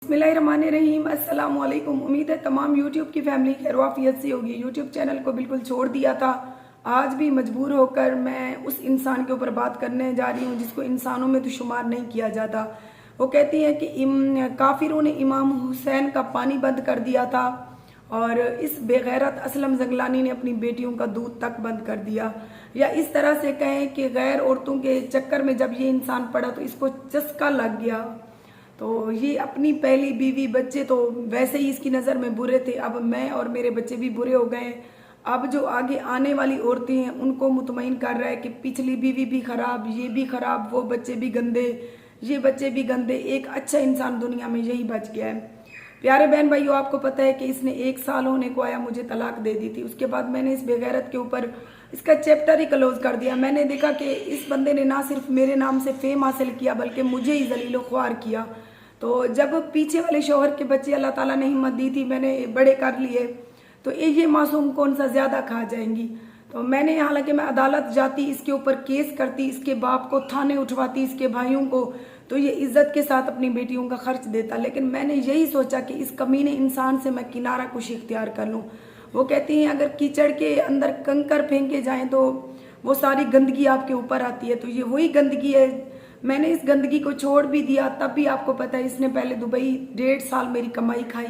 बिस्मिल्लाहिर्रहमानिर्रहीम। अस्सलाम वालेकुम। उम्मीद है तमाम यूट्यूब की फैमिली खैरियत से होगी। यूट्यूब चैनल को बिल्कुल छोड़ दिया था, आज भी मजबूर होकर मैं उस इंसान के ऊपर बात करने जा रही हूँ जिसको इंसानों में तो शुमार नहीं किया जाता। वो कहती हैं कि काफिरों ने इमाम हुसैन का पानी बंद कर दिया था और इस बेगैरत असलम जंगलानी ने अपनी बेटियों का दूध तक बंद कर दिया। या इस तरह से कहें कि गैर औरतों के चक्कर में जब ये इंसान पड़ा तो इसको चस्का लग गया। तो ये अपनी पहली बीवी बच्चे तो वैसे ही इसकी नज़र में बुरे थे, अब मैं और मेरे बच्चे भी बुरे हो गए। अब जो आगे आने वाली औरतें हैं उनको मुतमईन कर रहा है कि पिछली बीवी भी खराब, ये भी खराब, वो बच्चे भी गंदे, ये बच्चे भी गंदे, एक अच्छा इंसान दुनिया में यही बच गया है। प्यारे बहन भाइयों, आपको पता है कि इसने 1 साल होने को आया मुझे तलाक दे दी थी। उसके बाद मैंने इस बेगैरत के ऊपर इसका चैप्टर ही क्लोज कर दिया। मैंने देखा कि इस बंदे ने ना सिर्फ मेरे नाम से फेम हासिल किया बल्कि मुझे ही जलीलो ख्वार किया। तो जब पीछे वाले शौहर के बच्चे अल्लाह ताला ने हिम्मत दी थी, मैंने बड़े कर लिए, तो ये मासूम कौन सा ज़्यादा खा जाएंगी। तो मैंने, हालांकि मैं अदालत जाती, इसके ऊपर केस करती, इसके बाप को थाने उठवाती, इसके भाइयों को, तो ये इज्जत के साथ अपनी बेटियों का खर्च देता। लेकिन मैंने यही सोचा कि इस कमीने इंसान से मैं किनारा कुशी इख्तियार कर लूँ। वो कहती हैं अगर कीचड़ के अंदर कंकर फेंके जाएं तो वो सारी गंदगी आपके ऊपर आती है, तो ये वही गंदगी है। मैंने इस गंदगी को छोड़ भी दिया, तब भी आपको पता है इसने पहले दुबई 1.5 साल मेरी कमाई खाई।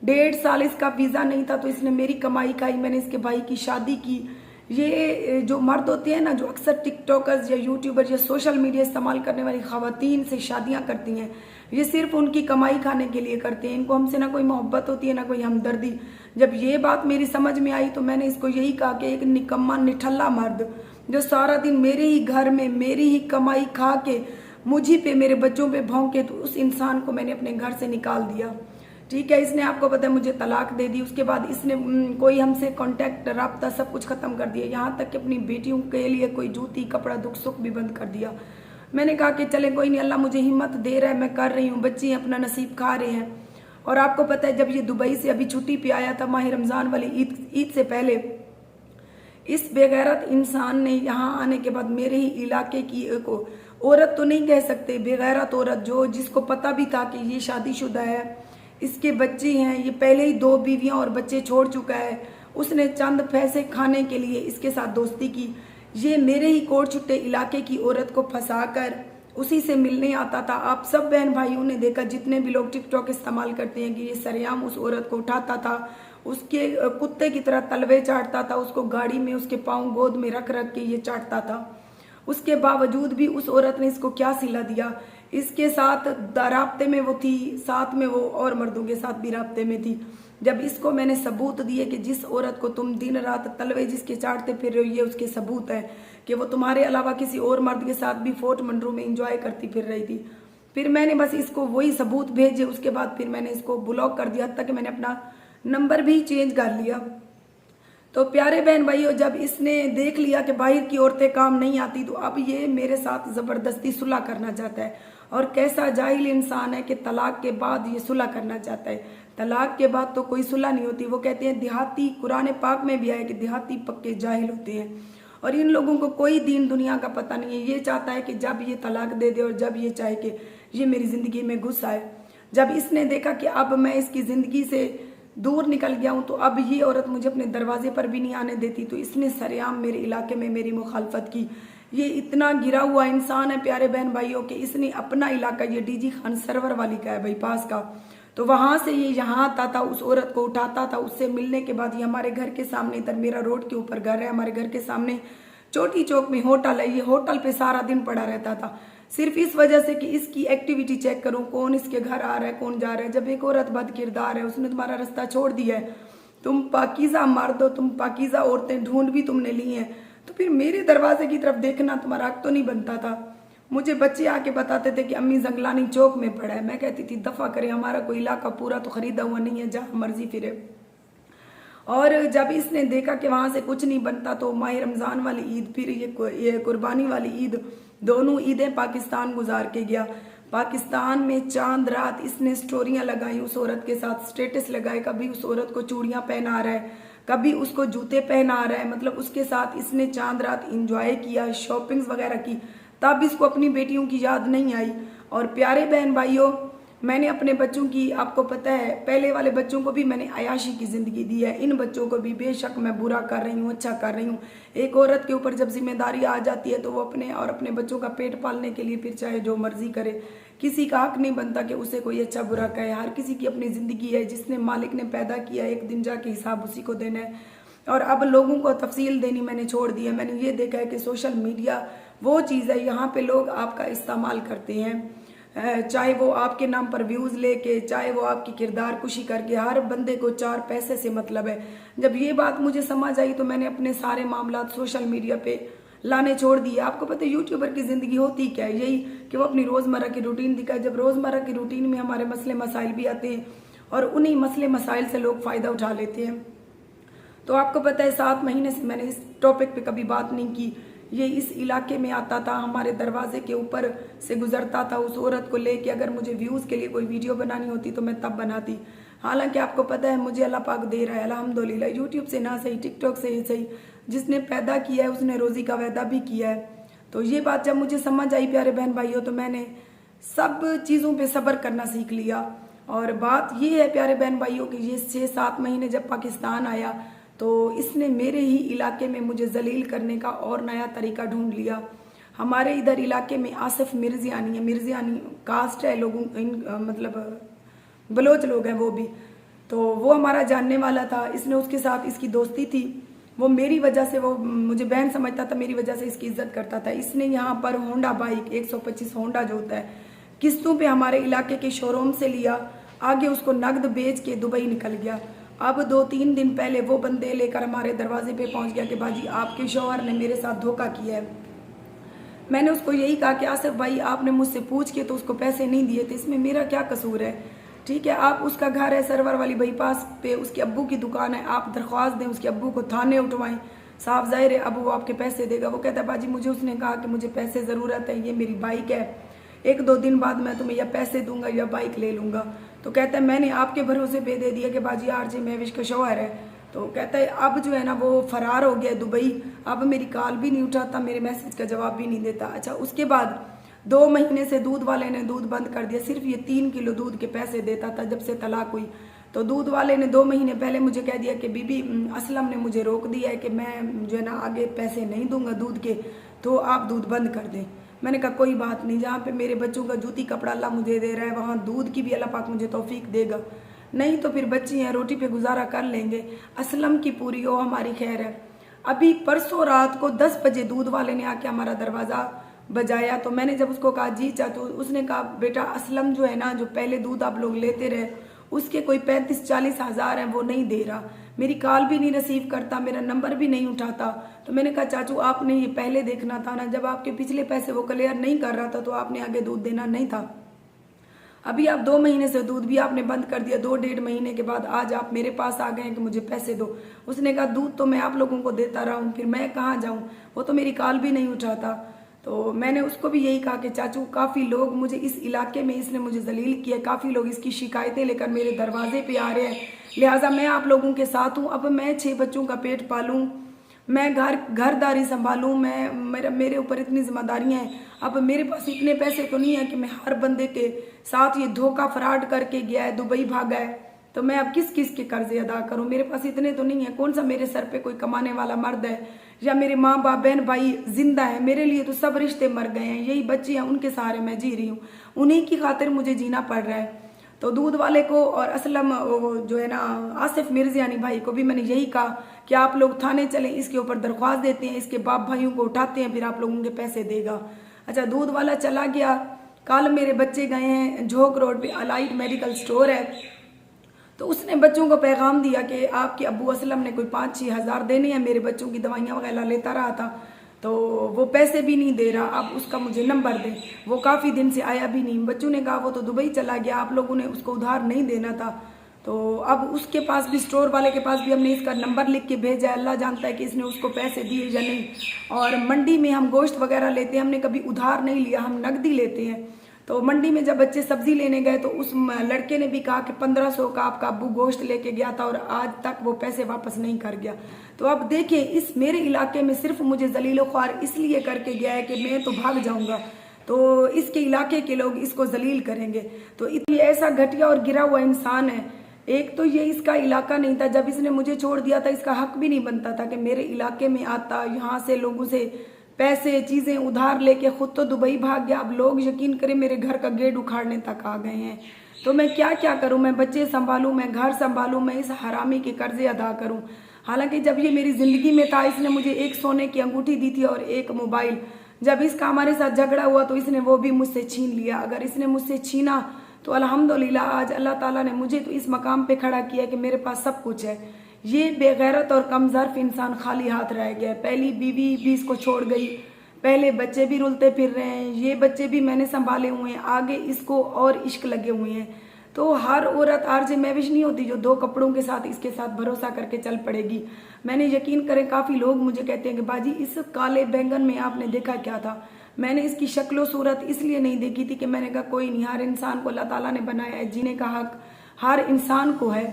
1.5 साल इसका वीज़ा नहीं था तो इसने मेरी कमाई खाई। मैंने इसके भाई की शादी की। ये जो मर्द होते हैं ना, जो अक्सर टिकटॉकर्स या यूट्यूबर या सोशल मीडिया इस्तेमाल करने वाली खवातीन से शादियां करती हैं, ये सिर्फ उनकी कमाई खाने के लिए करते हैं। इनको हमसे ना कोई मोहब्बत होती है ना कोई हमदर्दी। जब ये बात मेरी समझ में आई तो मैंने इसको यही कहा कि एक निकम्मा निठल्ला मर्द जो सारा दिन मेरे ही घर में मेरी ही कमाई खा के मुझी पे मेरे बच्चों पे भौंके, तो उस इंसान को मैंने अपने घर से निकाल दिया। ठीक है, इसने आपको पता है मुझे तलाक दे दी। उसके बाद इसने कोई हमसे कांटेक्ट राब्ता सब कुछ खत्म कर दिया, यहाँ तक कि अपनी बेटियों के लिए कोई जूती कपड़ा दुख सुख भी बंद कर दिया। मैंने कहा कि चले कोई नहीं, अल्लाह मुझे हिम्मत दे रहा है, मैं कर रही हूँ, बच्चे अपना नसीब खा रहे हैं। और आपको पता है जब ये दुबई से अभी छुट्टी पे आया था माह रमज़ान वाली ईद से पहले, इस बेगैरत इंसान ने यहाँ आने के बाद मेरे ही इलाके की एक औरत तो नहीं कह सकते, बेगैरत औरत, जो जिसको पता भी था कि ये शादीशुदा है, इसके बच्चे हैं, ये पहले ही 2 बीवियां और बच्चे छोड़ चुका है, उसने चंद पैसे खाने के लिए इसके साथ दोस्ती की। ये मेरे ही कोट छुट्टे इलाके की औरत को फंसाकर उसी से मिलने आता था। आप सब बहन भाइयों ने देखा, जितने भी लोग टिकटॉक इस्तेमाल करते हैं, कि ये सरेआम उस औरत को उठाता था, उसके कुत्ते की तरह तलवे चाटता था, उसको गाड़ी में उसके पाँव गोद में रख रख के ये चाटता था। उसके बावजूद भी उस औरत ने इसको क्या सिला दिया, इसके साथ राब्ते में वो थी, साथ में वो और मर्दों के साथ भी राब्ते में थी। जब इसको मैंने सबूत दिए कि जिस औरत को तुम दिन रात तलवे जिसके चाटते फिर रही हो, ये उसके सबूत है कि वो तुम्हारे अलावा किसी और मर्द के साथ भी फोर्ट मंडरू में इंजॉय करती फिर रही थी। फिर मैंने बस इसको वही सबूत भेजे। उसके बाद फिर मैंने इसको ब्लॉक कर दिया, तक मैंने अपना नंबर भी चेंज कर लिया। तो प्यारे बहन भाइयों, जब इसने देख लिया कि बाहर की औरतें काम नहीं आती, तो अब ये मेरे साथ ज़बरदस्ती सुलह करना चाहता है। और कैसा जाहिल इंसान है कि तलाक के बाद ये सुलह करना चाहता है। तलाक के बाद तो कोई सुलह नहीं होती। वो कहते हैं देहाती, कुरान पाक में भी आया कि देहाती पक्के जाहिल होते हैं, और इन लोगों को कोई दीन दुनिया का पता नहीं है। ये चाहता है कि जब ये तलाक दे दे और जब ये चाहे कि ये मेरी ज़िंदगी में घुस आए। जब इसने देखा कि अब मैं इसकी ज़िंदगी से दूर निकल गया हूं, तो अब ये औरत मुझे अपने दरवाजे पर भी नहीं आने देती, तो इसने सरेआम मेरे इलाके में मेरी मुखालफत की। ये इतना गिरा हुआ इंसान है प्यारे बहन भाइयों के, इसने अपना इलाका, ये डीजी खान सरवर वाली का है बाईपास का, तो वहां से ये यहाँ आता था, उस औरत को उठाता था। उससे मिलने के बाद ये हमारे घर के सामने, इधर मेरा रोड के ऊपर घर है, हमारे घर के सामने चोटी चौक में होटल है, ये होटल पे सारा दिन पड़ा रहता था, सिर्फ इस वजह से कि इसकी एक्टिविटी चेक करूं, कौन इसके घर आ रहा है, कौन जा रहा है। जब एक औरत बद किरदार है, उसने तुम्हारा रास्ता छोड़ दिया है, तुम पाकीज़ा मर्द हो, तुम पाकीज़ा औरतें ढूंढ भी तुमने ली हैं, तो फिर मेरे दरवाजे की तरफ देखना तुम्हारा हक तो नहीं बनता था। मुझे बच्चे आके बताते थे कि अम्मी जंगलानी चौक में पड़ा है। मैं कहती थी दफ़ा करे, हमारा कोई इलाका पूरा तो खरीदा हुआ नहीं है, जहाँ मर्जी फिरे। और जब इसने देखा कि वहाँ से कुछ नहीं बनता, तो माह रमज़ान वाली ईद, फिर ये कुर्बानी वाली ईद, दोनों ईदें पाकिस्तान गुजार के गया। पाकिस्तान में चांद रात इसने स्टोरियां लगाई, उस औरत के साथ स्टेटस लगाए, कभी उस औरत को चूड़ियां पहना रहा है, कभी उसको जूते पहना रहा है, मतलब उसके साथ इसने चांद रात इंजॉय किया, शॉपिंग्स वगैरह की। तब इसको अपनी बेटियों की याद नहीं आई। और प्यारे बहन भाइयों, मैंने अपने बच्चों की, आपको पता है, पहले वाले बच्चों को भी मैंने अयाशी की ज़िंदगी दी है, इन बच्चों को भी बेशक मैं बुरा कर रही हूँ, अच्छा कर रही हूँ। एक औरत के ऊपर जब जिम्मेदारी आ जाती है तो वो अपने और अपने बच्चों का पेट पालने के लिए फिर चाहे जो मर्जी करे, किसी का हक नहीं बनता कि उसे कोई अच्छा बुरा कहे। हर किसी की अपनी ज़िंदगी है, जिसने मालिक ने पैदा किया, एक दिन जाके हिसाब उसी को देना है। और अब लोगों को तफसील देनी मैंने छोड़ दी है। मैंने ये देखा है कि सोशल मीडिया वो चीज़ है, यहाँ पे लोग आपका इस्तेमाल करते हैं, चाहे वो आपके नाम पर व्यूज़ लेके, चाहे वो आपकी किरदार कुशी करके। हर बंदे को 4 पैसे से मतलब है। जब ये बात मुझे समझ आई तो मैंने अपने सारे मामला सोशल मीडिया पे लाने छोड़ दिए। आपको पता है यूट्यूबर की ज़िंदगी होती क्या है, यही कि वो अपनी रोज़मर्रा की रूटीन दिखाए। जब रोज़मर्रा की रूटीन में हमारे मसले मसाइल भी आते हैं और उन्हीं मसले मसाइल से लोग फ़ायदा उठा लेते हैं। तो आपको पता है 7 महीने से मैंने इस टॉपिक पे कभी बात नहीं की। ये इस इलाके में आता था, हमारे दरवाजे के ऊपर से गुजरता था, उस औरत को लेके अगर मुझे व्यूज़ के लिए कोई वीडियो बनानी होती तो मैं तब बनाती। हालांकि आपको पता है मुझे अल्लाह पाक दे रहा है अल्हम्दुलिल्लाह, यूट्यूब से ना सही, टिकटॉक से ही सही, जिसने पैदा किया है उसने रोज़ी का वायदा भी किया है। तो ये बात जब मुझे समझ आई प्यारे बहन भाइयों, तो मैंने सब चीज़ों पे सब्र करना सीख लिया। और बात ये है प्यारे बहन भाइयों कि ये 6-7 महीने जब पाकिस्तान आया तो इसने मेरे ही इलाके में मुझे जलील करने का और नया तरीका ढूंढ लिया। हमारे इधर इलाके में आसिफ मिर्जियानी है, मिर्जियानी कास्ट है लोगों, मतलब बलोच लोग हैं वो भी, तो वो हमारा जानने वाला था। इसने, उसके साथ इसकी दोस्ती थी, वो मेरी वजह से, वो मुझे बहन समझता था, मेरी वजह से इसकी इज्जत करता था। इसने यहाँ पर होंडा बाइक 125 होंडा जो होता है किस्तों पे हमारे इलाके के शोरूम से लिया, आगे उसको नकद बेच के दुबई निकल गया। अब 2-3 दिन पहले वो बंदे लेकर हमारे दरवाजे पे पहुंच गया कि बाजी आपके शौहर ने मेरे साथ धोखा किया है। मैंने उसको यही कहा कि आसिफ भाई आपने मुझसे पूछ के तो उसको पैसे नहीं दिए थे, इसमें मेरा क्या कसूर है? ठीक है, आप, उसका घर है सरवर वाली बाईपास पे, उसके अब्बू की दुकान है, आप दरख्वास्त दें, उसके अब्बू को थाने उठवाएं, साफ जाहिर है अब वो आपके पैसे देगा। वो कहता है बाजी मुझे उसने कहा कि मुझे पैसे ज़रूरत है, ये मेरी बाइक है, 1-2 दिन बाद मैं तुम्हें या पैसे दूंगा या बाइक ले लूंगा। तो कहता है मैंने आपके भरोसे पे दे दिया कि बाजी आरजे महविश का शौहर है। तो कहता है अब जो है ना वो फरार हो गया दुबई, अब मेरी कॉल भी नहीं उठाता, मेरे मैसेज का जवाब भी नहीं देता। अच्छा, उसके बाद 2 महीने से दूध वाले ने दूध बंद कर दिया, सिर्फ ये 3 किलो दूध के पैसे देता था जब से तलाक हुई। तो दूध वाले ने 2 महीने पहले मुझे कह दिया कि बीबी असलम ने मुझे रोक दिया है कि मैं जो है ना आगे पैसे नहीं दूंगा दूध के, तो आप दूध बंद कर दें। मैंने कहा कोई बात नहीं, जहाँ पे मेरे बच्चों का जूती कपड़ा अल्लाह मुझे दे रहा है वहाँ दूध की भी अल्लाह पाक मुझे तौफीक देगा, नहीं तो फिर बच्चे हैं रोटी पे गुजारा कर लेंगे। असलम की पूरी हो, हमारी खैर है। अभी परसों रात को 10 बजे दूध वाले ने आके हमारा दरवाज़ा बजाया। तो मैंने जब उसको कहा जी चाचू, उसने कहा बेटा असलम जो है ना, जो पहले दूध आप लोग लेते रहे उसके कोई 35-40 हज़ार हैं, वो नहीं दे रहा, मेरी कॉल भी नहीं रिसीव करता, मेरा नंबर भी नहीं उठाता। तो मैंने कहा चाचू आपने ये पहले देखना था ना, जब आपके पिछले पैसे वो क्लियर नहीं कर रहा था तो आपने आगे दूध देना नहीं था। अभी आप 2 महीने से दूध भी आपने बंद कर दिया, 2-1.5 महीने के बाद आज आप मेरे पास आ गए हैं कि मुझे पैसे दो। उसने कहा दूध तो मैं आप लोगों को देता रहा हूँ, फिर मैं कहाँ जाऊँ, वो तो मेरी कॉल भी नहीं उठाता। तो मैंने उसको भी यही कहा कि चाचू काफ़ी लोग मुझे इस इलाके में, इसने मुझे जलील किया, काफ़ी लोग इसकी शिकायतें लेकर मेरे दरवाजे पे आ रहे हैं, लिहाजा मैं आप लोगों के साथ हूँ। अब मैं 6 बच्चों का पेट पालूँ, मैं घरदारी संभालूँ, मेरे ऊपर इतनी जिम्मेदारियाँ हैं। अब मेरे पास इतने पैसे तो नहीं है कि मैं हर बंदे के साथ ये धोखा फ्रॉड करके गया है, दुबई भागा है, तो मैं अब किस किस के कर्जे अदा करूं? मेरे पास इतने तो नहीं है। कौन सा मेरे सर पे कोई कमाने वाला मर्द है या मेरे माँ बाप बहन भाई जिंदा है? मेरे लिए तो सब रिश्ते मर गए हैं, यही बच्चे हैं, उनके सहारे मैं जी रही हूँ, उन्हीं की खातिर मुझे जीना पड़ रहा है। तो दूध वाले को और असलम जो है ना आसिफ मिर्जियानी भाई को भी मैंने यही कहा कि आप लोग थाने चलें, इसके ऊपर दरख्वास्त देते हैं, इसके बाप भाइयों को उठाते हैं, फिर आप लोगों के पैसे देगा। अच्छा, दूध वाला चला गया। कल मेरे बच्चे गए हैं झोंक रोड पे, अलाइट मेडिकल स्टोर है, तो उसने बच्चों को पैगाम दिया कि आपके अब्बू असलम ने कोई 5-6 हज़ार देने हैं, मेरे बच्चों की दवाइयाँ वगैरह लेता रहा था, तो वो पैसे भी नहीं दे रहा, आप उसका मुझे नंबर दें। वो काफ़ी दिन से आया भी नहीं। बच्चों ने कहा वो तो दुबई चला गया, आप लोगों ने उसको उधार नहीं देना था। तो अब उसके पास भी, स्टोर वाले के पास भी हमने इसका नंबर लिख के भेजा है, अल्लाह जानता है कि इसने उसको पैसे दिए या नहीं। और मंडी में हम गोश्त वगैरह लेते हैं, हमने कभी उधार नहीं लिया, हम नकदी लेते हैं। तो मंडी में जब बच्चे सब्जी लेने गए तो उस लड़के ने भी कहा कि 1500 का आपका अब्बू गोश्त लेके गया था और आज तक वो पैसे वापस नहीं कर गया। तो अब देखिए, इस मेरे इलाके में सिर्फ मुझे जलीलो ख्वार इसलिए करके गया है कि मैं तो भाग जाऊंगा। तो इसके इलाके के लोग इसको जलील करेंगे। तो ये ऐसा घटिया और गिरा हुआ इंसान है। एक तो ये इसका इलाका नहीं था, जब इसने मुझे छोड़ दिया था इसका हक भी नहीं बनता था कि मेरे इलाके में आता, यहाँ से लोगों से पैसे चीजें उधार लेके खुद तो दुबई भाग गया। अब लोग यकीन करें मेरे घर का गेट उखाड़ने तक आ गए हैं। तो मैं क्या क्या करूं, मैं बच्चे संभालूं, मैं घर संभालूं, मैं इस हरामी के कर्जे अदा करूं। हालांकि जब ये मेरी जिंदगी में था इसने मुझे एक सोने की अंगूठी दी थी और एक मोबाइल। जब इसका हमारे साथ झगड़ा हुआ तो इसने वो भी मुझसे छीन लिया। अगर इसने मुझसे छीना तो अल्हम्दुलिल्लाह आज अल्लाह ताला ने मुझे तो इस मकाम पे खड़ा किया कि मेरे पास सब कुछ है। ये बेगैरत और कमजोर इंसान खाली हाथ रह गया। पहली बीवी भी इसको छोड़ गई, पहले बच्चे भी रुलते फिर रहे हैं, ये बच्चे भी मैंने संभाले हुए हैं, आगे इसको और इश्क लगे हुए हैं। तो हर औरत आरजे महविश नहीं होती जो दो कपड़ों के साथ इसके साथ भरोसा करके चल पड़ेगी। मैंने यकीन करें काफी लोग मुझे कहते हैं कि बाजी इस काले बैंगन में आपने देखा क्या था। मैंने इसकी शक्लो सूरत इसलिए नहीं देखी थी कि मैंने कहा कोई नहीं, हर इंसान को अल्लाह ताला ने बनाया है, जीने का हक हर इंसान को है।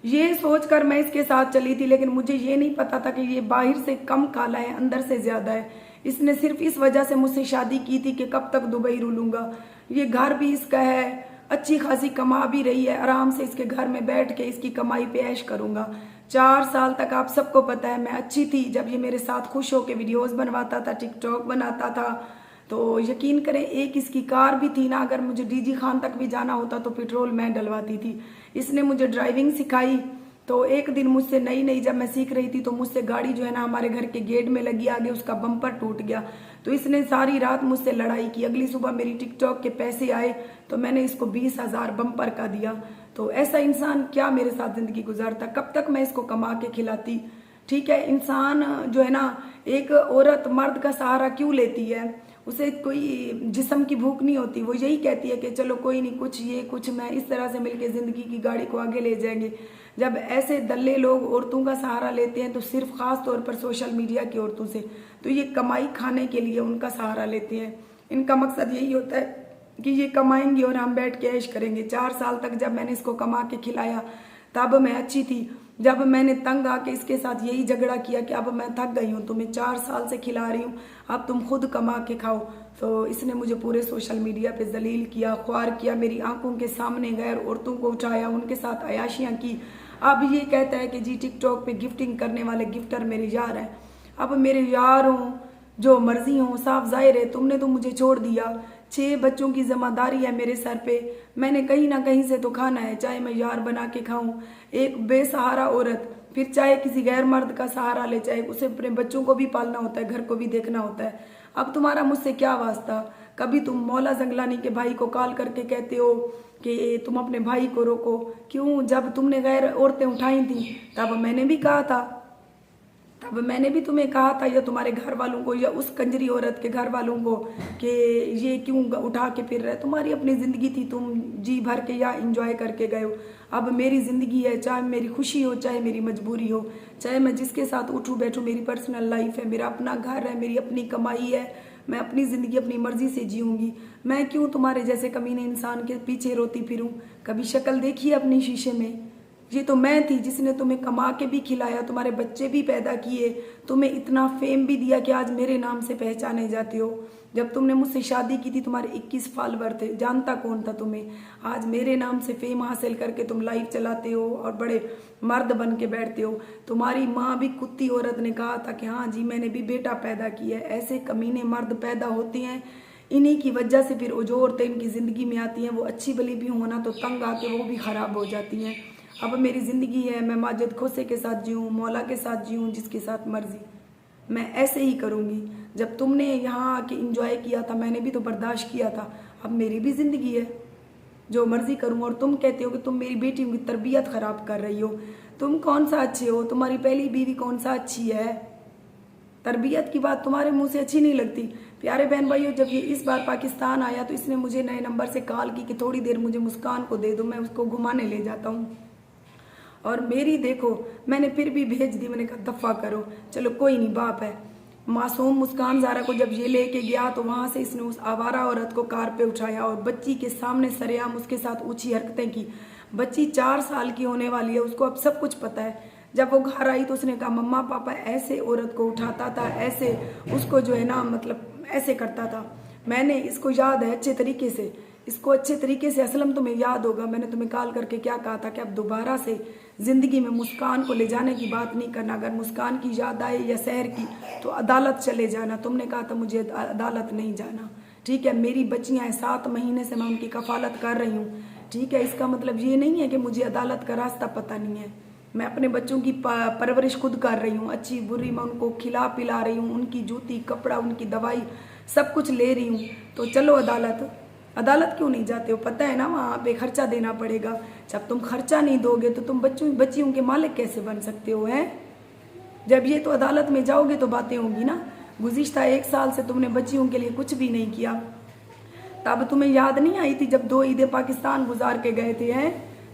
ये सोचकर मैं इसके साथ चली थी, लेकिन मुझे ये नहीं पता था कि ये बाहर से कम काला है अंदर से ज्यादा है। इसने सिर्फ इस वजह से मुझसे शादी की थी कि कब तक दुबई रूलूंगा। ये घर भी इसका है, अच्छी खासी कमा भी रही है, आराम से इसके घर में बैठ के इसकी कमाई पे ऐश करूंगा। 4 साल तक आप सबको पता है मैं अच्छी थी, जब ये मेरे साथ खुश होकर वीडियोस बनवाता था, टिकटॉक बनाता था। तो यकीन करें एक इसकी कार भी थी ना, अगर मुझे डीजी खान तक भी जाना होता तो पेट्रोल मैं डलवाती थी। इसने मुझे ड्राइविंग सिखाई। तो एक दिन मुझसे नई नई जब मैं सीख रही थी तो मुझसे गाड़ी जो है ना हमारे घर के गेट में लगी, आगे उसका बम्पर टूट गया। तो इसने सारी रात मुझसे लड़ाई की। अगली सुबह मेरी टिकटॉक के पैसे आए तो मैंने इसको 20,000 बम्पर का दिया। तो ऐसा इंसान क्या मेरे साथ जिंदगी गुजारता, कब तक मैं इसको कमा के खिलाती। ठीक है, इंसान जो है ना, एक औरत मर्द का सहारा क्यों लेती है, उसे कोई जिस्म की भूख नहीं होती। वो यही कहती है कि चलो कोई नहीं, कुछ ये कुछ मैं, इस तरह से मिलके जिंदगी की गाड़ी को आगे ले जाएंगे। जब ऐसे दल्ले लोग औरतों का सहारा लेते हैं तो सिर्फ खास तौर पर सोशल मीडिया की औरतों से, तो ये कमाई खाने के लिए उनका सहारा लेते हैं। इनका मकसद यही होता है कि ये कमाएंगे और हम बैठ के ऐश करेंगे। 4 साल तक जब मैंने इसको कमा के खिलाया तब मैं अच्छी थी। जब मैंने तंग आके इसके साथ यही झगड़ा किया कि अब मैं थक गई हूँ, तुम्हें 4 साल से खिला रही हूँ, अब तुम खुद कमा के खाओ, तो इसने मुझे पूरे सोशल मीडिया पे जलील किया, ख्वार किया, मेरी आंखों के सामने गैर औरतों को उठाया, उनके साथ अयाशियाँ की। अब ये कहता है कि जी टिकटॉक पे गिफ्टिंग करने वाले गिफ्टर मेरे यार हैं। अब मेरे यार हों जो मर्जी हो, साफ जाहिर है तुमने तो मुझे छोड़ दिया। 6 बच्चों की जिम्मेदारी है मेरे सर पे, मैंने कहीं ना कहीं से तो खाना है, चाहे मैं यार बना के खाऊं। एक बेसहारा औरत फिर चाहे किसी गैर मर्द का सहारा ले, चाहे उसे अपने बच्चों को भी पालना होता है, घर को भी देखना होता है। अब तुम्हारा मुझसे क्या वास्ता। कभी तुम मौला जंगलानी के भाई को कॉल करके कहते हो कि तुम अपने भाई को रोको, क्यों? जब तुमने गैर औरतें उठाई थी तब मैंने भी कहा था, तब मैंने भी तुम्हें कहा था, या तुम्हारे घर वालों को या उस कंजरी औरत के घर वालों को, कि ये क्यों उठा के फिर रहे। तुम्हारी अपनी जिंदगी थी, तुम जी भर के या एंजॉय करके गए हो। अब मेरी जिंदगी है, चाहे मेरी खुशी हो चाहे मेरी मजबूरी हो, चाहे मैं जिसके साथ उठूं बैठूं, मेरी पर्सनल लाइफ है, मेरा अपना घर है, मेरी अपनी कमाई है, मैं अपनी जिंदगी अपनी मर्जी से जीऊंगी। मैं क्यों तुम्हारे जैसे कमीने इंसान के पीछे रोती फिरूं। कभी शक्ल देखी है अपनी शीशे में? ये तो मैं थी जिसने तुम्हें कमा के भी खिलाया, तुम्हारे बच्चे भी पैदा किए, तुम्हें इतना फेम भी दिया कि आज मेरे नाम से पहचाने जाते हो। जब तुमने मुझसे शादी की थी तुम्हारे 21 फॉलोवर थे, जानता कौन था तुम्हें। आज मेरे नाम से फेम हासिल करके तुम लाइव चलाते हो और बड़े मर्द बन के बैठते हो। तुम्हारी माँ भी कुत्ती औरत ने कहा था कि हाँ जी मैंने भी बेटा पैदा किया है। ऐसे कमीने मर्द पैदा होते हैं, इन्हीं की वजह से फिर जो औरतें इनकी जिंदगी में आती हैं वो अच्छी भली भी होना तो तंग आके वो भी खराब हो जाती हैं। अब मेरी जिंदगी है, मैं माजिद खोसे के साथ जीऊँ, मौला के साथ जीऊँ, जिसके साथ मर्जी, मैं ऐसे ही करूँगी। जब तुमने यहाँ आके इंजॉय किया था मैंने भी तो बर्दाश्त किया था, अब मेरी भी जिंदगी है, जो मर्जी करूँ। और तुम कहते हो कि तुम मेरी बेटियों की तरबियत खराब कर रही हो। तुम कौन सा अच्छे हो? तुम्हारी पहली बीवी कौन सा अच्छी है? तरबियत की बात तुम्हारे मुंह से अच्छी नहीं लगती। प्यारे बहन भाइयों, जब ये इस बार पाकिस्तान आया तो इसने मुझे नए नंबर से कॉल की कि थोड़ी देर मुझे मुस्कान को दे दो, मैं उसको घुमाने ले जाता हूँ। और मेरी देखो, मैंने फिर भी भेज दी, मैंने कहा दफा करो, चलो कोई नहीं, बाप है। मासूम मुस्कान ज़ारा को जब ये लेके गया तो वहाँ से इसने उस आवारा औरत को कार पे उठाया और बच्ची के सामने सरेआम उसके साथ ऊंची हरकतें की। बच्ची 4 साल की होने वाली है, उसको अब सब कुछ पता है। जब वो घर आई तो उसने कहा मम्मा पापा ऐसे औरत को उठाता था, ऐसे उसको जो है ना मतलब ऐसे करता था। मैंने इसको याद है अच्छे तरीके से, इसको अच्छे तरीके से असलम तुम्हें याद होगा, मैंने तुम्हें कॉल करके क्या कहा था कि अब दोबारा से ज़िंदगी में मुस्कान को ले जाने की बात नहीं करना। अगर मुस्कान की याद आए या शहर की तो अदालत चले जाना। तुमने कहा था मुझे अदालत नहीं जाना, ठीक है। मेरी बच्चियाँ हैं, 7 महीने से मैं उनकी कफालत कर रही हूँ, ठीक है। इसका मतलब ये नहीं है कि मुझे अदालत का रास्ता पता नहीं है। मैं अपने बच्चों की परवरिश खुद कर रही हूँ, अच्छी बुरी मैं उनको खिला पिला रही हूँ, उनकी जूती कपड़ा उनकी दवाई सब कुछ ले रही हूँ। तो चलो अदालत, अदालत क्यों नहीं जाते हो? पता है ना वहाँ पे खर्चा देना पड़ेगा। जब तुम खर्चा नहीं दोगे तो तुम बच्चियों के मालिक कैसे बन सकते हो? हैं जब ये तो अदालत में जाओगे तो बातें होंगी ना। गुज़िश्ता 1 साल से तुमने बच्चियों के लिए कुछ भी नहीं किया, तब तुम्हें याद नहीं आई थी जब 2 ईदें पाकिस्तान गुजार के गए थे? हैं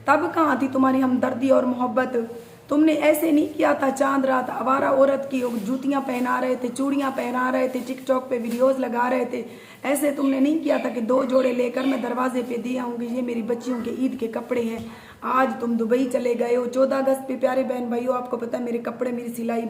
तब कहाँ थी तुम्हारी हमदर्दी और मोहब्बत? तुमने ऐसे नहीं किया था चांद रात आवारा औरत की जूतियाँ पहना रहे थे, चूड़ियाँ पहना रहे थे, टिकटॉक पे वीडियोस लगा रहे थे। ऐसे तुमने नहीं किया था कि 2 जोड़े लेकर मैं दरवाजे पे दिए आऊँगी, ये मेरी बच्चियों के ईद के कपड़े हैं। आज तुम दुबई चले गए हो। 14 अगस्त पे प्यारे बहन भाइयों आपको पता है मेरे कपड़े मेरी सिलाई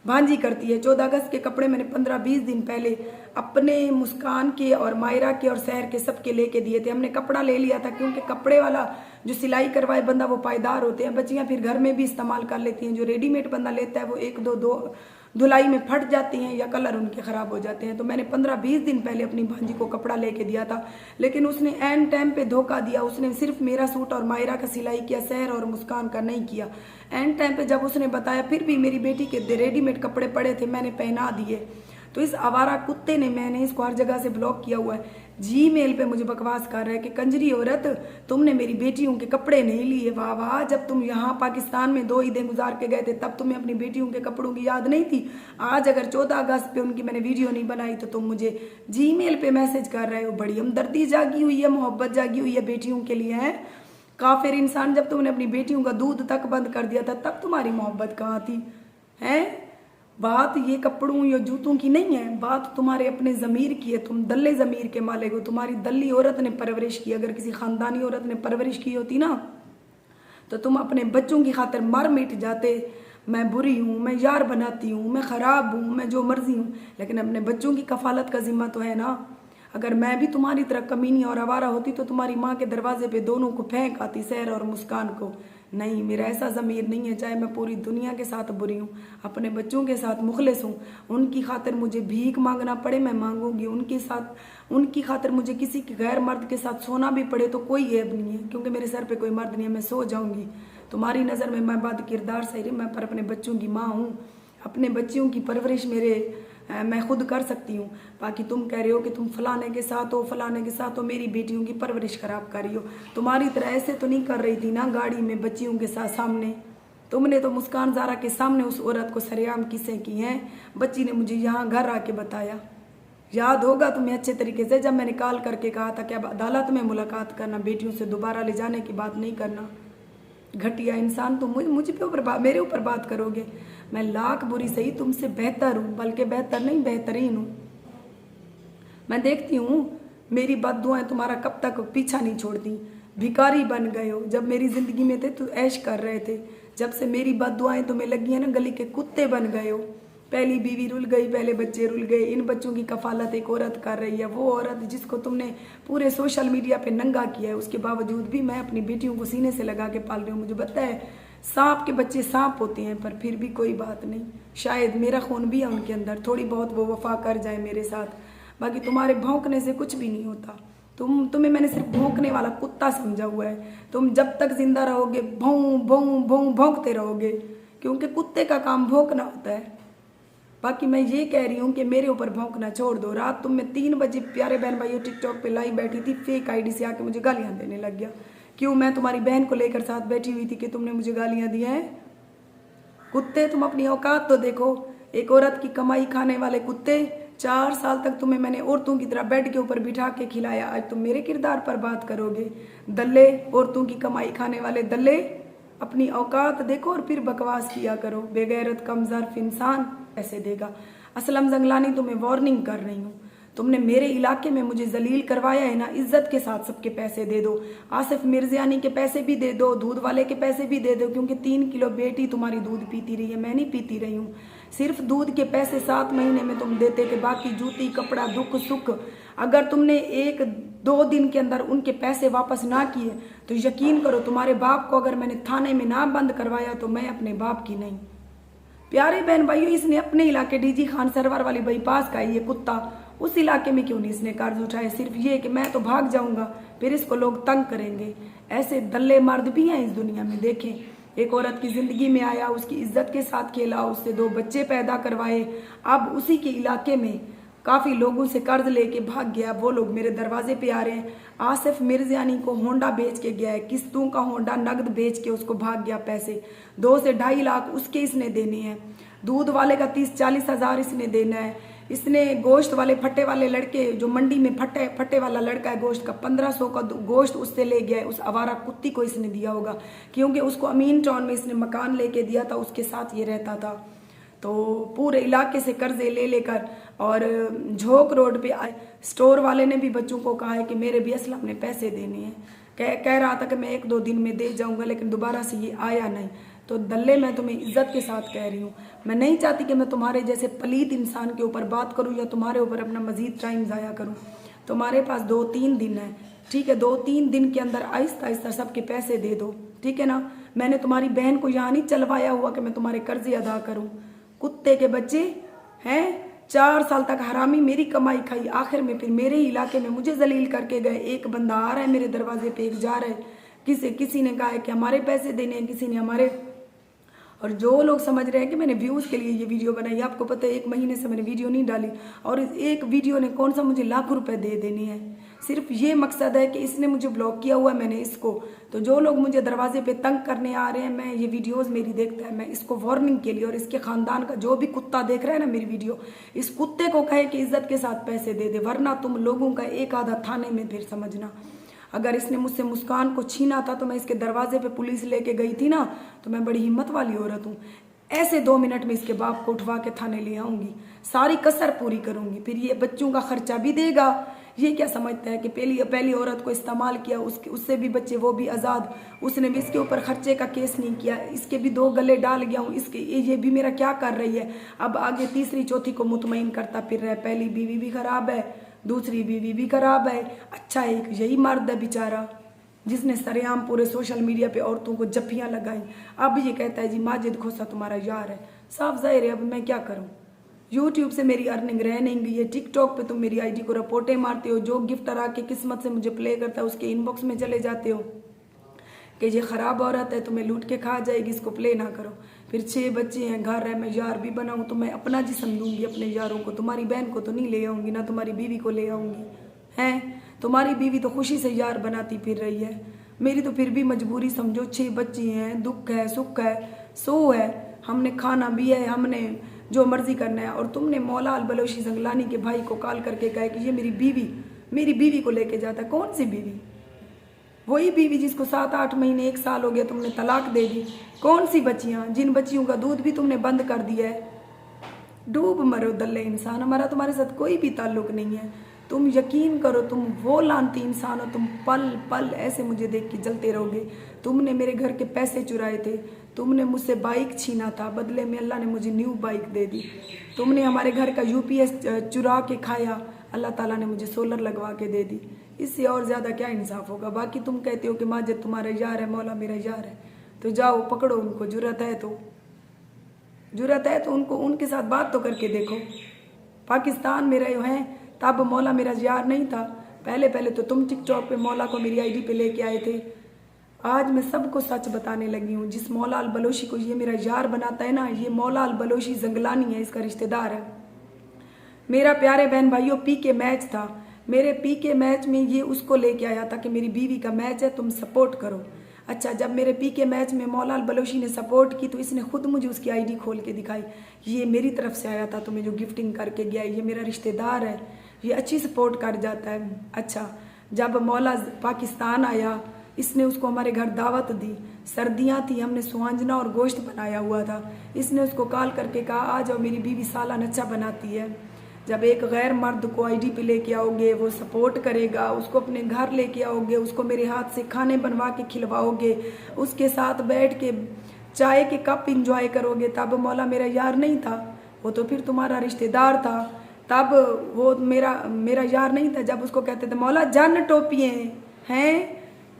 भांजी करती है। 14 अगस्त के कपड़े मैंने 15-20 दिन पहले अपने मुस्कान के और मायरा के और शहर के सबके लेके दिए थे। हमने कपड़ा ले लिया था क्योंकि कपड़े वाला जो सिलाई करवाए बंदा वो पायदार होते हैं, बच्चियां फिर घर में भी इस्तेमाल कर लेती हैं। जो रेडीमेड बंदा लेता है वो 1-2 धुलाई में फट जाती हैं या कलर उनके ख़राब हो जाते हैं। तो मैंने 15-20 दिन पहले अपनी भांजी को कपड़ा लेके दिया था, लेकिन उसने एन टाइम पे धोखा दिया। उसने सिर्फ मेरा सूट और मायरा का सिलाई किया, शहर और मुस्कान का नहीं किया। एन टाइम पे जब उसने बताया फिर भी मेरी बेटी के रेडीमेड कपड़े पड़े थे, मैंने पहना दिए। तो इस आवारा कुत्ते ने, मैंने इसको हर जगह से ब्लॉक किया हुआ है, जीमेल पे मुझे बकवास कर रहा है कि कंजरी औरत तुमने मेरी बेटियों के कपड़े नहीं लिए। वाह वाह, जब तुम यहाँ पाकिस्तान में 2 ईदें गुजार के गए थे तब तुम्हें अपनी बेटियों के कपड़ों की याद नहीं थी। आज अगर 14 अगस्त पे उनकी मैंने वीडियो नहीं बनाई तो तुम मुझे जीमेल पे मैसेज कर रहे हो। बड़ी हमदर्दी जागी हुई है, मोहब्बत जागी हुई है बेटियों के लिए। है काफिर इंसान, जब तुमने अपनी बेटियों का दूध तक बंद कर दिया था तब तुम्हारी मोहब्बत कहाँ थी? है बात ये कपड़ों या जूतों की नहीं है, बात तुम्हारे अपने ज़मीर की है। तुम दल्ले ज़मीर के मालिक हो। तुम्हारी दल्ली औरत ने परवरिश की, अगर किसी ख़ानदानी औरत ने परवरिश की होती ना तो तुम अपने बच्चों की खातिर मर मिट जाते। मैं बुरी हूँ, मैं यार बनाती हूँ, मैं ख़राब हूँ, मैं जो मर्जी हूँ, लेकिन अपने बच्चों की कफालत का जिम्मा तो है ना। अगर मैं भी तुम्हारी तरह कमीनी और आवारा होती तो तुम्हारी माँ के दरवाजे पे दोनों को फेंक आती, शहर और मुस्कान को। नहीं, मेरा ऐसा ज़मीर नहीं है। चाहे मैं पूरी दुनिया के साथ बुरी हूँ, अपने बच्चों के साथ मुखलिस हूँ। उनकी खातिर मुझे भीख मांगना पड़े मैं मांगूंगी उनके साथ। उनकी खातिर मुझे किसी के गैर मर्द के साथ सोना भी पड़े तो कोई ऐब नहीं है, क्योंकि मेरे सर पे कोई मर्द नहीं है, मैं सो जाऊंगी। तुम्हारी नज़र में मैं बद किरदार सही, मैं पर अपने बच्चों की माँ हूँ। अपने बच्चियों की परवरिश मैं खुद कर सकती हूँ। बाकी तुम कह रहे हो कि तुम फलाने के साथ हो, फलाने के साथ हो, मेरी बेटियों की परवरिश खराब कर रही हो। तुम्हारी तरह ऐसे तो नहीं कर रही थी ना गाड़ी में बच्चियों के साथ सामने। तुमने तो मुस्कान ज़ारा के सामने उस औरत को सरेआम किस्से की हैं। बच्ची ने मुझे यहाँ घर आके बताया, याद होगा तुम्हें अच्छे तरीके से, जब मैंने कॉल करके कहा था कि अब अदालत में मुलाकात करना, बेटियों से दोबारा ले जाने की बात नहीं करना। घटिया इंसान, तुम मुझे पे ऊपर मेरे ऊपर बात करोगे? मैं लाख बुरी सही तुमसे बेहतर हूँ, बल्कि बेहतर नहीं बेहतरीन हूँ। मैं देखती हूँ मेरी बद्दुआएं तुम्हारा कब तक पीछा नहीं छोड़ती। भिखारी बन गए हो, जब मेरी जिंदगी में थे तो ऐश कर रहे थे, जब से मेरी बद्दुआएं तुम्हें लगी है ना गली के कुत्ते बन गए हो। पहली बीवी रुल गई, पहले बच्चे रुल गए, इन बच्चों की कफालत एक औरत कर रही है। वो औरत जिसको तुमने पूरे सोशल मीडिया पे नंगा किया है, उसके बावजूद भी मैं अपनी बेटियों को सीने से लगा के पाल रही हूँ। मुझे पता है सांप के बच्चे सांप होते हैं, पर फिर भी कोई बात नहीं। शायद मेरा खून भी है उनके अंदर, थोड़ी बहुत वो वफा कर जाए मेरे साथ। बाकी तुम्हारे भौंकने से कुछ भी नहीं होता। तुम्हें मैंने सिर्फ भौंकने वाला कुत्ता समझा हुआ है। तुम जब तक जिंदा रहोगे भौं भौं भौं भौंकते रहोगे, क्योंकि कुत्ते का काम भौंकना होता है। बाकी मैं ये कह रही हूँ कि मेरे ऊपर भौंकना छोड़ दो। रात तुम मैं 3 बजे प्यारे बहन भाइयों टिकटॉक पे लाइव बैठी थी, फेक आईडी से आके मुझे गालियाँ देने लग गया। क्यों? मैं तुम्हारी बहन को लेकर साथ बैठी हुई थी कि तुमने मुझे गालियाँ दी हैं? कुत्ते, तुम अपनी औकात तो देखो। एक औरत की कमाई खाने वाले कुत्ते, 4 साल तक तुम्हें मैंने औरतों की तरह बेड के ऊपर बिठा के खिलाया, आज तुम मेरे किरदार पर बात करोगे? दल्ले, औरतों की कमाई खाने वाले दल्ले, अपनी औकात देखो और फिर बकवास किया करो। बेगैरत कमज़र्फ इंसान ऐसे देगा। असलम जंगलानी, तुम्हें वार्निंग कर रही हूँ। तुमने मेरे इलाके में मुझे जलील करवाया है ना, इज्जत के साथ सबके पैसे दे दो। आसिफ मिर्जियानी के पैसे भी दे दो, दूध वाले के पैसे भी दे दो, क्योंकि 3 किलो बेटी तुम्हारी दूध पीती रही है, मैं नहीं पीती रही हूँ। सिर्फ दूध के पैसे 7 महीने में तुम देते थे, बाकी जूती कपड़ा दुख सुख अगर तुमने 1-2 दिन के अंदर उनके पैसे वापस ना किए तो यकीन करो, तुम्हारे बाप को अगर मैंने थाने में ना बंद करवाया तो मैं अपने बाप की नहीं। प्यारे बहन भाइयों, इसने अपने इलाके डीजी खान सरवर वाली बाईपास का ये कुत्ता, उस इलाके में क्यों नहीं इसने कर्ज उठाए? सिर्फ ये कि मैं तो भाग जाऊंगा, फिर इसको लोग तंग करेंगे। ऐसे दल्ले मर्द भी हैं इस दुनिया में। देखें, एक औरत की जिंदगी में आया, उसकी इज्जत के साथ खेला, उससे 2 बच्चे पैदा करवाए, अब उसी के इलाके में काफी लोगों से कर्ज लेके भाग गया। वो लोग मेरे दरवाजे पे आ रहे हैं। आसिफ मिर्जानी को होंडा बेच के गया है, किस्तों का होंडा नगद बेच के उसको भाग गया। पैसे 2 से 2.5 लाख उसके इसने देने हैं। दूध वाले का 30-40 हजार इसने देना है। इसने गोश्त वाले फट्टे वाले लड़के, जो मंडी में फट्टे वाला लड़का है, गोश्त का 1500 का गोश्त उससे ले गया है। उस आवारा कुत्ती को इसने दिया होगा, क्योंकि उसको अमीन टाउन में इसने मकान लेके दिया था, उसके साथ ये रहता था। तो पूरे इलाके से कर्जे ले लेकर और झोंक रोड पे आए। स्टोर वाले ने भी बच्चों को कहा है कि मेरे भी असलम ने पैसे देने हैं। कह रहा था कि मैं 1-2 दिन में दे जाऊंगा, लेकिन दोबारा से ये आया नहीं। तो दल्ले, मैं तुम्हें इज्जत के साथ कह रही हूँ, मैं नहीं चाहती कि मैं तुम्हारे जैसे पलीत इंसान के ऊपर बात करूँ या तुम्हारे ऊपर अपना मजीद टाइम ज़ाया करूँ। तुम्हारे पास 2-3 दिन है, ठीक है? 2-3 दिन के अंदर आहिस्ता आहिस्ता सबके पैसे दे दो, ठीक है ना? मैंने तुम्हारी बहन को यहाँ नहीं चलवाया हुआ कि मैं तुम्हारे कर्जे अदा करूँ। कुत्ते के बच्चे हैं, 4 साल तक हरामी मेरी कमाई खाई, आखिर में फिर मेरे ही इलाके में मुझे जलील करके गए। एक बंदा आ रहा है मेरे दरवाजे पे, एक जा रहा है। किसी ने कहा है कि हमारे पैसे देने हैं, किसी ने हमारे। और जो लोग समझ रहे हैं कि मैंने व्यूज़ के लिए ये वीडियो बनाई, आपको पता है 1 महीने से मैंने वीडियो नहीं डाली, और इस एक वीडियो ने कौन सा मुझे लाख रुपए दे देने हैं। सिर्फ ये मकसद है कि इसने मुझे ब्लॉक किया हुआ है, मैंने इसको। तो जो लोग मुझे दरवाजे पे तंग करने आ रहे हैं, मैं ये वीडियोस मेरी देखता है, मैं इसको वार्निंग के लिए, और इसके खानदान का जो भी कुत्ता देख रहा है ना मेरी वीडियो, इस कुत्ते को कहे कि इज्जत के साथ पैसे दे दे, वरना तुम लोगों का एक आधा थाने में फिर समझना। अगर इसने मुझसे मुस्कान को छीना था तो मैं इसके दरवाजे पे पुलिस लेके गई थी ना, तो मैं बड़ी हिम्मत वाली औरत हूँ। ऐसे 2 मिनट में इसके बाप को उठवा के थाने ले आऊंगी, सारी कसर पूरी करूंगी, फिर ये बच्चों का खर्चा भी देगा। ये क्या समझता है कि पहली औरत को इस्तेमाल किया, उससे भी बच्चे, वो भी आज़ाद, उसने भी इसके ऊपर खर्चे का केस नहीं किया, इसके भी 2 गले डाल गया हूँ, इसके ये भी मेरा क्या कर रही है। अब आगे तीसरी चौथी को मुतमईन करता फिर रहा है। पहली बीवी भी खराब है, दूसरी बीवी भी खराब है। अच्छा, एक यही मर्द है बेचारा जिसने सरेआम पूरे सोशल मीडिया पे औरतों को जफ्फियां लगाई। अब ये कहता है जी माजिद खोसा तुम्हारा यार है। साफ जाहिर है, अब मैं क्या करूं? यूट्यूब से मेरी अर्निंग रह नहीं गई है, टिकटॉक पे तुम मेरी आईडी को रिपोर्टें मारते हो, जो गिफ्टर आके किस्मत से मुझे प्ले करता है उसके इनबॉक्स में चले जाते हो कि ये खराब औरत है, तुम्हें लूट के खा जाएगी, इसको प्ले ना करो। फिर 6 बच्चे हैं, घर है, मैं यार भी बनाऊं तो मैं अपना जिस्म दूंगी अपने यारों को। तुम्हारी बहन को तो नहीं ले आऊंगी, ना तुम्हारी बीवी को ले आऊंगी। हैं, तुम्हारी बीवी तो खुशी से यार बनाती फिर रही है, मेरी तो फिर भी मजबूरी समझो। 6 बच्चे हैं, दुख है, सुख है, सो है, हमने खाना भी है, हमने जो मर्जी करना है। और तुमने मौला अल बलोशी जंगलानी के भाई को कॉल करके कहा कि ये मेरी बीवी को लेके जाता है। कौन सी बीवी? वही बीवी जिसको 7-8 महीने 1 साल हो गया तुमने तलाक दे दी। कौन सी बच्चियां, जिन बच्चियों का दूध भी तुमने बंद कर दिया है। डूब मरो दल्ले इंसान, हमारा तुम्हारे साथ कोई भी ताल्लुक नहीं है। तुम यकीन करो, तुम वो लानती इंसान हो, तुम पल पल ऐसे मुझे देख के जलते रहोगे। तुमने मेरे घर के पैसे चुराए थे, तुमने मुझसे बाइक छीना था, बदले में अल्लाह ने मुझे न्यू बाइक दे दी। तुमने हमारे घर का यूपीएस चुरा के खाया, अल्लाह ताला ने मुझे सोलर लगवा के दे दी। इससे और ज़्यादा क्या इंसाफ होगा? बाकी तुम कहते हो कि माजिद तुम्हारा यार है, मौला मेरा यार है, तो जाओ पकड़ो उनको, जुर्रत है तो उनको, उनके साथ बात तो करके देखो। पाकिस्तान में रहे हैं तब मौला मेरा यार नहीं था। पहले तो तुम टिकटॉक पे मौला को मेरी आईडी पे लेके आए थे। आज मैं सबको सच बताने लगी हूँ। जिस मौला अल बलोशी को ये मेरा यार बनाता है ना, ये मौला अल बलोशी जंगलानी है, इसका रिश्तेदार है। मेरा प्यारे बहन भाइयों, पीके मैच था, मेरे पीके मैच में ये उसको लेके आया था कि मेरी बीवी का मैच है, तुम सपोर्ट करो। अच्छा, जब मेरे पीके मैच में मौला अल बलोशी ने सपोर्ट की तो इसने खुद मुझे उसकी आईडी खोल के दिखाई। ये मेरी तरफ से आया था, तुम्हें जो गिफ्टिंग करके गया, ये मेरा रिश्तेदार है, ये अच्छी सपोर्ट कर जाता है। अच्छा, जब मौला पाकिस्तान आया, इसने उसको हमारे घर दावत दी। सर्दियां थी, हमने सुहांजना और गोश्त बनाया हुआ था। इसने उसको कॉल करके कहा आ जाओ, मेरी बीवी सालन अच्छा बनाती है। जब एक गैर मर्द को आईडी पे लेके आओगे, वो सपोर्ट करेगा, उसको अपने घर लेके आओगे, उसको मेरे हाथ से खाने बनवा के खिलवाओगे, उसके साथ बैठ के चाय के कप इंजॉय करोगे, तब मौला मेरा यार नहीं था, वो तो फिर तुम्हारा रिश्तेदार था। तब वो मेरा मेरा यार नहीं था। जब उसको कहते थे मौला जन टोपियाँ हैं,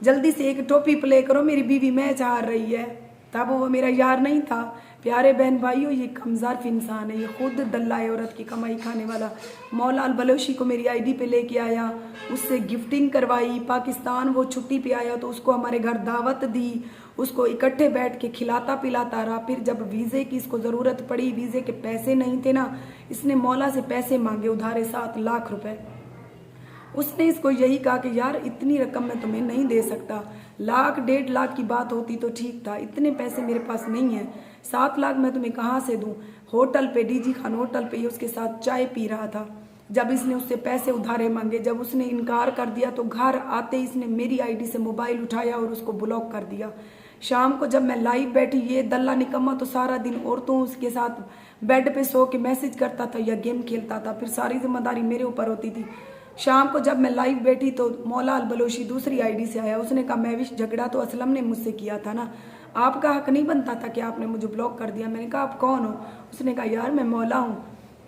जल्दी से एक टोपी प्ले करो, मेरी बीवी मैच हार रही है, तब वो मेरा यार नहीं था। प्यारे बहन भाइयों, ये कमज़ार इंसान है, ये खुद दल्ला है, औरत की कमाई खाने वाला। मौला अल बलोशी को मेरी आईडी पे लेके आया, उससे गिफ्टिंग करवाई, पाकिस्तान वो छुट्टी पे आया तो उसको हमारे घर दावत दी, उसको इकट्ठे बैठ के खिलाता पिलाता रहा। फिर जब वीज़े की इसको ज़रूरत पड़ी, वीज़े के पैसे नहीं थे ना, इसने मौला से पैसे मांगे उधारे 7 लाख रुपए। उसने इसको यही कहा कि यार इतनी रकम मैं तुम्हें नहीं दे सकता, 1 1.5 लाख की बात होती तो ठीक था, इतने पैसे मेरे पास नहीं है, 7 लाख मैं तुम्हें कहाँ से दूँ। होटल पे, डीजी खान होटल पे, ये उसके साथ चाय पी रहा था जब इसने उससे पैसे उधारे मांगे। जब उसने इनकार कर दिया तो घर आते ही इसने मेरी आईडी से मोबाइल उठाया और उसको ब्लॉक कर दिया। शाम को जब मैं लाइव बैठी, ये दल्ला निकम्मा तो सारा दिन औरतों उसके साथ बेड पे सो के मैसेज करता था या गेम खेलता था, फिर सारी जिम्मेदारी मेरे ऊपर होती थी। शाम को जब मैं लाइव बैठी तो मौला अल बलोशी दूसरी आईडी से आया, उसने कहा महविश झगड़ा तो असलम ने मुझसे किया था ना, आपका हक नहीं बनता था कि आपने मुझे ब्लॉक कर दिया। मैंने कहा आप कौन हो? उसने कहा यार मैं मौला हूँ,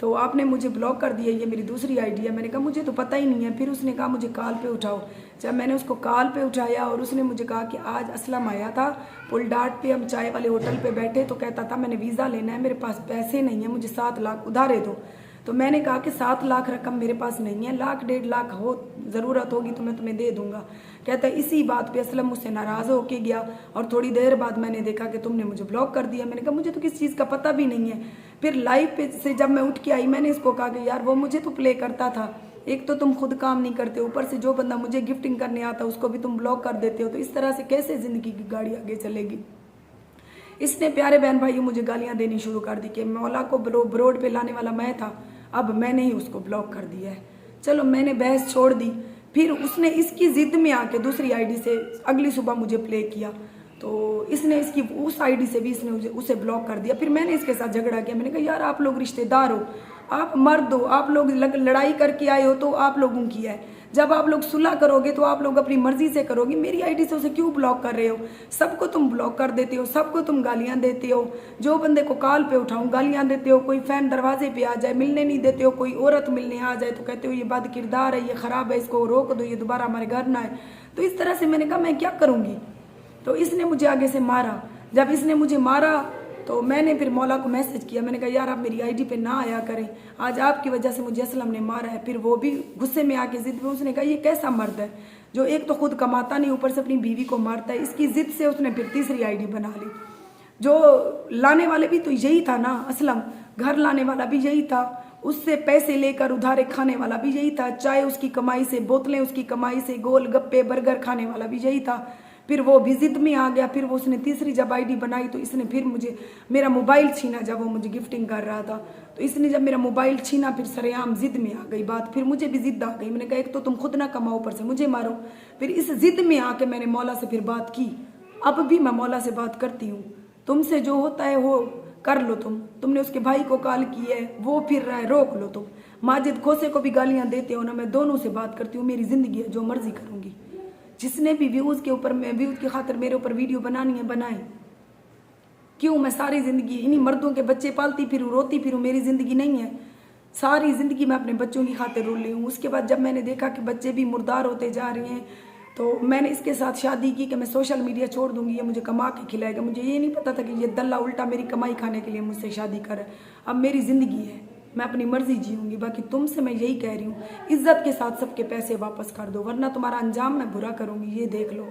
तो आपने मुझे ब्लॉक कर दिया, ये मेरी दूसरी आईडी है। मैंने कहा मुझे तो पता ही नहीं है। फिर उसने कहा मुझे कॉल पे उठाओ। जब मैंने उसको कॉल पे उठाया और उसने मुझे कहा कि आज असलम आया था पुलडाट पे, हम चाय वाले होटल पे बैठे, तो कहता था मैंने वीज़ा लेना है, मेरे पास पैसे नहीं है, मुझे 7 लाख उधारे दो। तो मैंने कहा कि 7 लाख रकम मेरे पास नहीं है, 1 1.5 लाख हो ज़रूरत होगी तो मैं तुम्हें दे दूंगा। कहता है इसी बात पे असलम मुझसे नाराज़ होके गया और थोड़ी देर बाद मैंने देखा कि तुमने मुझे ब्लॉक कर दिया। मैंने कहा मुझे तो किस चीज़ का पता भी नहीं है। फिर लाइव पे से जब मैं उठ के आई, मैंने इसको कहा कि यार वो मुझे तो प्ले करता था, एक तो तुम खुद काम नहीं करते, ऊपर से जो बंदा मुझे गिफ्टिंग करने आता उसको भी तुम ब्लॉक कर देते हो, तो इस तरह से कैसे ज़िंदगी की गाड़ी आगे चलेगी। इसने प्यारे बहन भाई मुझे गालियाँ देनी शुरू कर दी कि मौला को ब्रोड पे लाने वाला मैं था, अब मैंने ही उसको ब्लॉक कर दिया है। चलो मैंने बहस छोड़ दी। फिर उसने इसकी ज़िद में आके दूसरी आईडी से अगली सुबह मुझे प्ले किया, तो इसने इसकी उस आईडी से भी इसने उसे ब्लॉक कर दिया। फिर मैंने इसके साथ झगड़ा किया। मैंने कहा यार आप लोग रिश्तेदार हो, आप मर्द हो, आप लोग लड़ाई करके आए हो तो आप लोगों की है, जब आप लोग सुलह करोगे तो आप लोग अपनी मर्जी से करोगे, मेरी आईडी से उसे क्यों ब्लॉक कर रहे हो? सबको तुम ब्लॉक कर देते हो, सबको तुम गालियां देते हो, जो बंदे को कॉल पे उठाऊं गालियां देते हो, कोई फैन दरवाजे पे आ जाए मिलने नहीं देते हो, कोई औरत मिलने आ जाए तो कहते हो ये बद किरदार है, ये खराब है, इसको रोक दो, ये दोबारा हमारे घर ना आए। तो इस तरह से मैंने कहा मैं क्या करूँगी। तो इसने मुझे आगे से मारा। जब इसने मुझे मारा तो मैंने फिर मौला को मैसेज किया, मैंने कहा यार आप मेरी आईडी पे ना आया करें, आज आपकी वजह से मुझे असलम ने मारा है। फिर वो भी गुस्से में आके जिद में उसने कहा ये कैसा मर्द है जो एक तो खुद कमाता नहीं ऊपर से अपनी बीवी को मारता है। इसकी जिद से उसने फिर तीसरी आईडी बना ली। जो लाने वाले भी तो यही था ना, असलम घर लाने वाला भी यही था, उससे पैसे लेकर उधारे खाने वाला भी यही था, चाय उसकी कमाई से, बोतलें उसकी कमाई से, गोल गप्पे बर्गर खाने वाला भी यही था। फिर वो भी जिद में आ गया। फिर वो उसने तीसरी जब आईडी बनाई तो इसने फिर मुझे मेरा मोबाइल छीना। जब वो मुझे गिफ्टिंग कर रहा था तो इसने जब मेरा मोबाइल छीना फिर सरेआम जिद में आ गई बात। फिर मुझे भी जिद आ गई। मैंने कहा एक तो तुम खुद ना कमाओ ऊपर से मुझे मारो। फिर इस जिद में आके मैंने मौला से फिर बात की। अब भी मैं मौला से बात करती हूँ, तुमसे जो होता है वो कर लो। तुमने उसके भाई को कॉल की है, वो फिर रहा है, रोक लो। तुम माजिद खोसे को भी गालियाँ देते हो ना, मैं दोनों से बात करती हूँ, मेरी जिंदगी है, जो मर्जी करूँगी। जिसने भी व्यूज़ के ऊपर व्यूज़ की खातिर मेरे ऊपर वीडियो बनानी है बनाए। क्यों मैं सारी ज़िंदगी इन्हीं मर्दों के बच्चे पालती फिरूँ, रोती फिरूँ, मेरी ज़िंदगी नहीं है। सारी ज़िंदगी मैं अपने बच्चों की खातिर रो ली हूँ। उसके बाद जब मैंने देखा कि बच्चे भी मुर्दार होते जा रहे हैं तो मैंने इसके साथ शादी की कि मैं सोशल मीडिया छोड़ दूंगी, ये मुझे कमा के खिलाएगा। मुझे ये नहीं पता था कि ये दल्ला उल्टा मेरी कमाई खाने के लिए मुझसे शादी कर। अब मेरी ज़िंदगी है, मैं अपनी मर्जी जीऊँगी। बाकी तुमसे मैं यही कह रही हूँ, इज्जत के साथ सबके पैसे वापस कर दो, वरना तुम्हारा अंजाम मैं बुरा करूँगी, ये देख लो।